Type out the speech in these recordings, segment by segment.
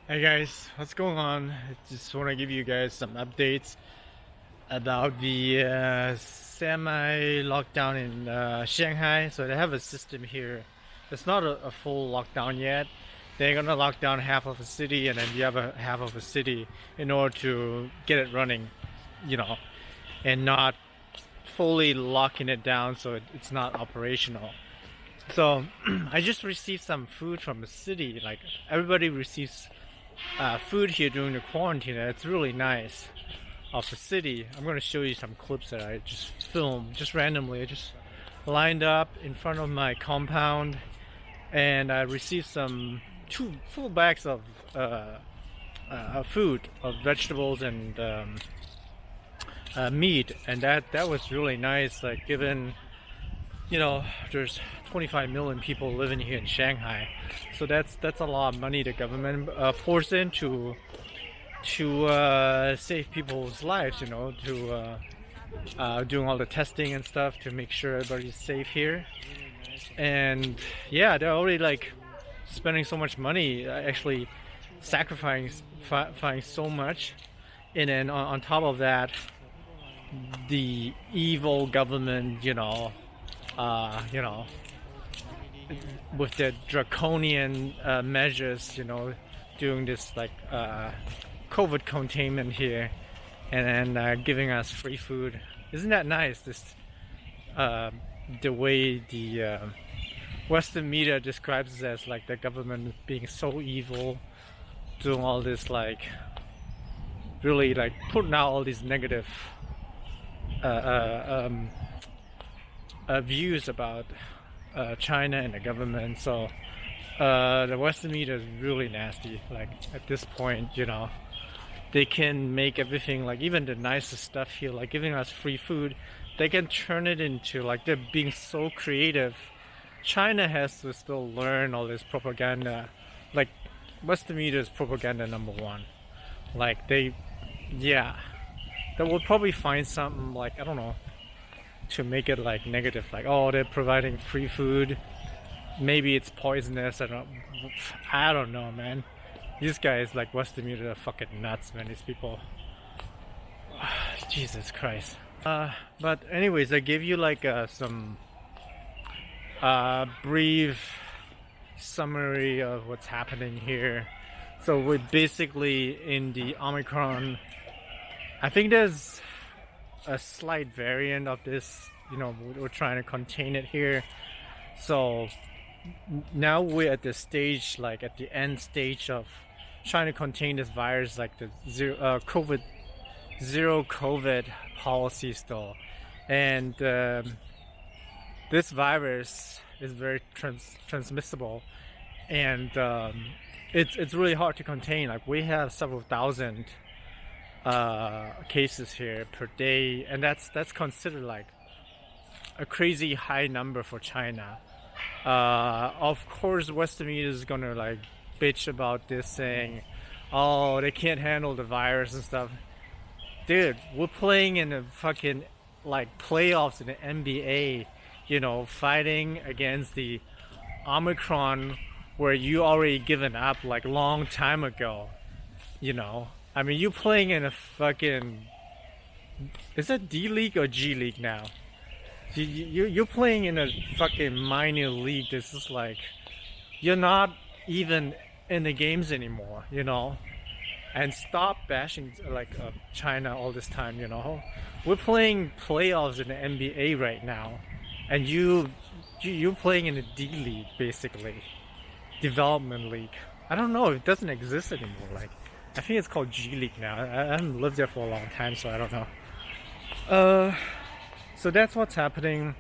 Hey guys, what's going on? I just want to give you guys some updates about the semi lockdown in Shanghai. So they have a system here. It's not a full lockdown yet. They're gonna lock down half of a city and then the other half of a city in order to get it running, you know, and not fully locking it down so it's not operational. So I just received some food from the city. Like everybody receives food here during the quarantine. It's really nice of the city. I'm going to show you some clips that I just filmed just randomly. I just lined up in front of my compound and I received some two full bags of food, of vegetables and meat, and that was really nice. Like given there's 25 million people living here in Shanghai, so that's a lot of money the government pours in to save people's lives. To doing all the testing and stuff to make sure everybody's safe here. And yeah, they're already like spending so much money, actually sacrificing so much, and then on top of that, the evil government, you know, with the draconian measures, doing this like COVID containment here, and then giving us free food. Isn't that nice? This the way the Western media describes it as like the government being so evil, doing all this like really like putting out all these negative uh, uh, um, views about China and the government. So the Western media is really nasty. Like at this point, they can make everything, like even the nicest stuff here, like giving us free food, they can turn it into like they're being so creative. China has to still learn all this propaganda. Like Western media is propaganda number one. Like yeah, they will probably find something like, I don't know, to make it like negative, like, oh, they're providing free food, maybe it's poisonous. I don't know, man. These guys like Western media are fucking nuts, man. These people, Jesus Christ. But anyways, I gave you like some brief summary of what's happening here. So we're basically in the Omicron. I think there's a slight variant of this. We're trying to contain it here. So now we're at the stage, like at the end stage of trying to contain this virus, like the zero COVID policy still. And this virus is very transmissible, and it's really hard to contain. Like we have several thousand cases here per day, and that's considered like a crazy high number for China. Of course, Western media is gonna like bitch about this, saying, "Oh, they can't handle the virus and stuff." Dude, we're playing in the fucking like playoffs in the NBA, fighting against the Omicron, where you already given up like long time ago. I mean, you playing in a fucking, is that D League or G League now? You're playing in a fucking minor league. This is like, you're not even in the games anymore, And stop bashing like China all this time, We're playing playoffs in the NBA right now, and you're playing in the D League, basically, development league. I don't know. It doesn't exist anymore. Like, I think it's called G League now. I haven't lived there for a long time, so I don't know. So that's what's happening.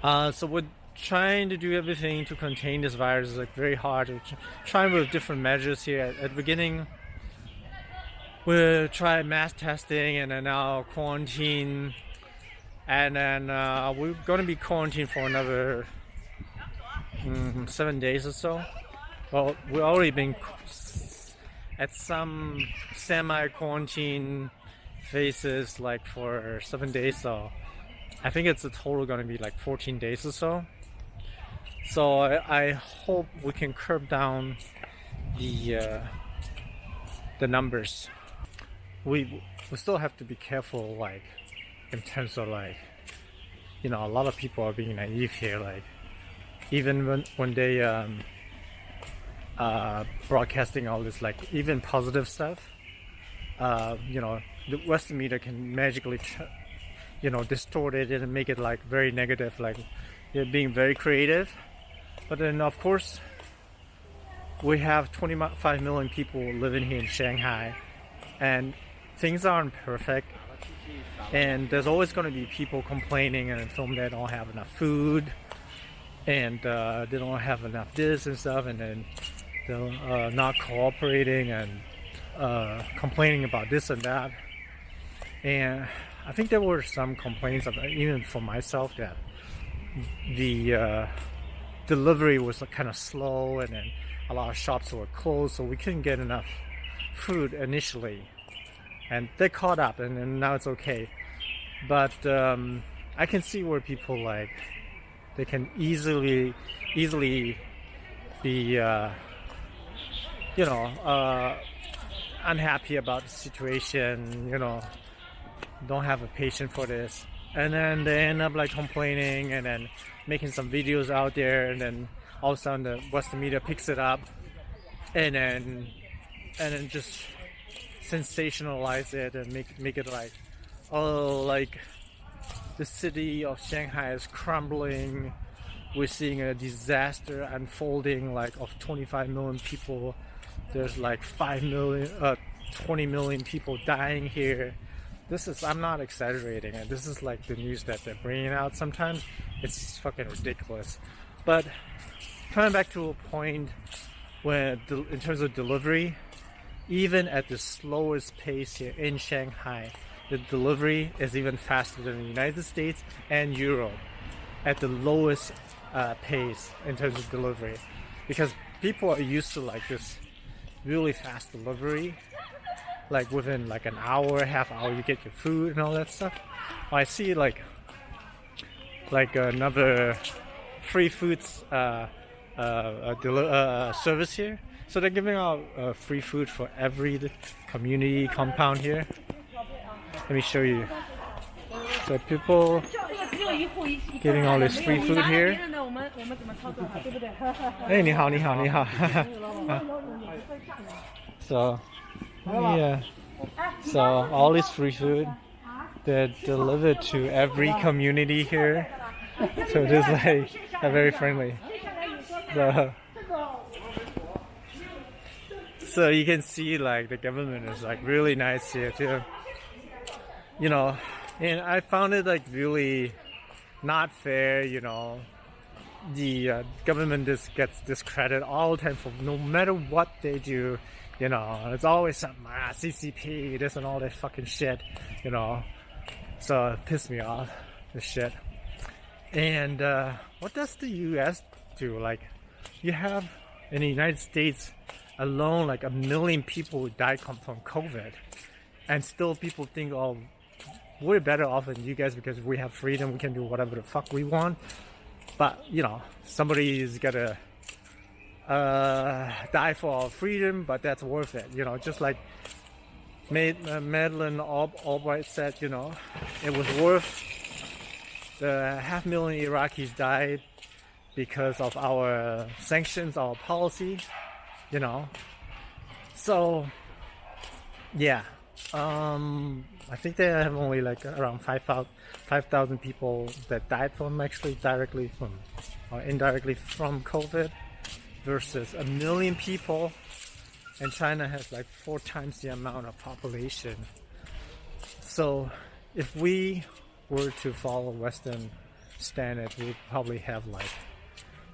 So we're trying to do everything to contain this virus. It's like very hard. We're trying with different measures here. At the beginning, we'll try mass testing, and then now quarantine, and then we're going to be quarantined for another 7 days or so. Well, we've already been at some semi-quarantine phases like for 7 days, so I think it's a total going to be like 14 days or so. So I hope we can curb down the numbers. We still have to be careful, like in terms of like, you know, a lot of people are being naive here. Like even when they broadcasting all this like even positive stuff, you know, the Western media can magically you know, distort it and make it like very negative, like they're being very creative. But then of course we have 25 million people living here in Shanghai, and things aren't perfect, and there's always going to be people complaining and film they don't have enough food, and they don't have enough this and stuff, and then they're not cooperating and complaining about this and that. And I think there were some complaints of, even for myself, that the delivery was kind of slow, and then a lot of shops were closed, so we couldn't get enough food initially. And they caught up, and then now it's okay. But I can see where people like they can easily be you know, unhappy about the situation, you know, don't have a patience for this, and then they end up like complaining and then making some videos out there, and then all of a sudden the Western media picks it up and then just sensationalize it and make it like, oh, like the city of Shanghai is crumbling, we're seeing a disaster unfolding, like of 25 million people, there's like 20 million people dying here. This is, I'm not exaggerating it, this is like the news that they're bringing out sometimes. It's fucking ridiculous. But coming back to a point when in terms of delivery, even at the slowest pace here in Shanghai, the delivery is even faster than the United States and Europe at the lowest pace in terms of delivery, because people are used to like this really fast delivery, like within like an hour, half hour you get your food and all that stuff. I see like another free foods service here, so they're giving out free food for every community compound here. Let me show you. So people getting all this free food here. Hey, 你好，你好，你好。So, yeah. So all this free food, they're delivered to every community here. So it is like very friendly. So you can see like the government is like really nice here too. You know, and I found it like really not fair, you know. The government just gets discredited all the time for no matter what they do, you know. It's always some CCP, this and all that fucking shit, you know. So it pissed me off, this shit. And what does the US do? Like, you have in the United States alone like 1 million people who died from COVID, and still people think, oh, we're better off than you guys because we have freedom, we can do whatever the fuck we want. But you know, somebody's gotta die for our freedom, but that's worth it, you know. Just like Madeleine Albright said, you know, it was worth the 500,000 Iraqis died because of our sanctions, our policy, you know. So yeah, I think they have only like around 5,000 people that died from actually directly from or indirectly from COVID, versus 1 million people, and China has like 4 times the amount of population. So if we were to follow Western standards, we'd probably have like,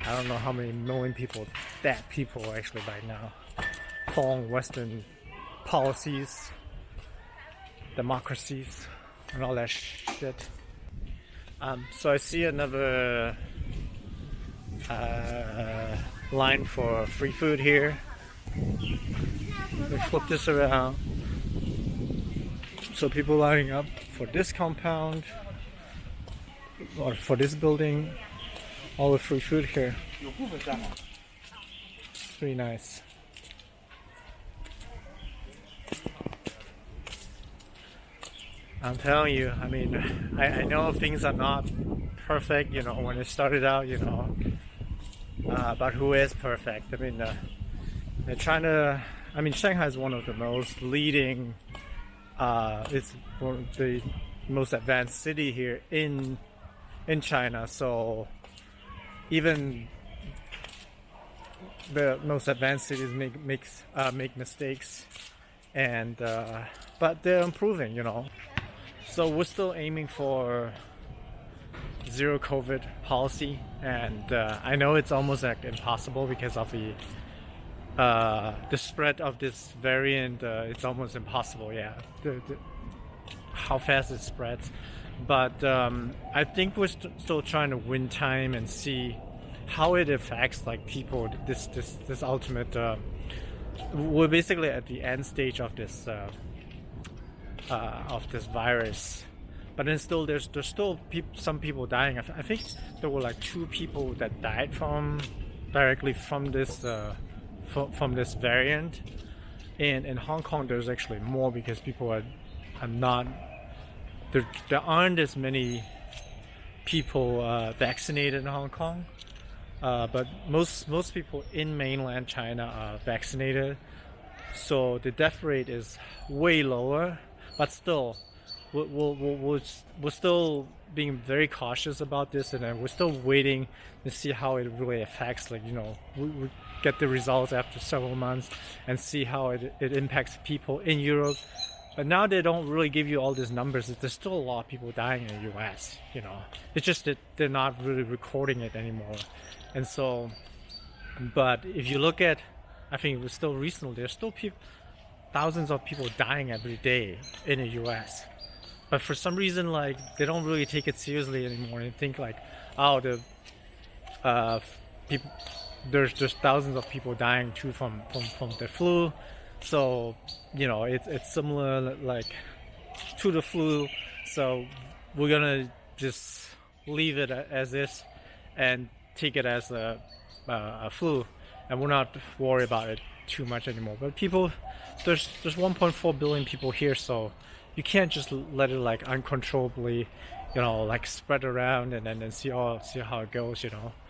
I don't know how many million people, dead people actually by now, following Western policies, democracies, and all that shit. So I see another line for free food here. Let me flip this around. So people lining up for this compound or for this building, all the free food here. It's pretty nice. I'm telling you, I mean, I know things are not perfect, you know, when it started out, you know, but who is perfect? I mean, they're trying to, I mean, Shanghai is one of the most leading, it's one of the most advanced city here in China, so even the most advanced cities make mistakes, and but they're improving, you know. So we're still aiming for zero COVID policy, and I know it's almost like impossible because of the spread of this variant. It's almost impossible, yeah. How fast it spreads, but I think we're still trying to win time and see how it affects like people. This ultimate. We're basically at the end stage of this virus, but then still there's still some people dying. I think there were like 2 people that died directly from this variant. And in Hong Kong, there's actually more because people are not there aren't as many people vaccinated in Hong Kong. But most people in mainland China are vaccinated, so the death rate is way lower. But still, we're still being very cautious about this, and then we're still waiting to see how it really affects. Like, you know, we get the results after several months and see how it impacts people in Europe. But now they don't really give you all these numbers. There's still a lot of people dying in the U.S. You know, it's just that they're not really recording it anymore. And so, but if you look at, I think it was still recently, there's still thousands of people dying every day in the U.S. But for some reason, like, they don't really take it seriously anymore and think like, oh, people, there's just thousands of people dying too from the flu. So, you know, it's similar like to the flu. So we're gonna just leave it as is and take it as a flu, and we're not worried about it too much anymore. But people, there's 1.4 billion people here, so you can't just let it like uncontrollably, you know, like spread around and then see how it goes, you know.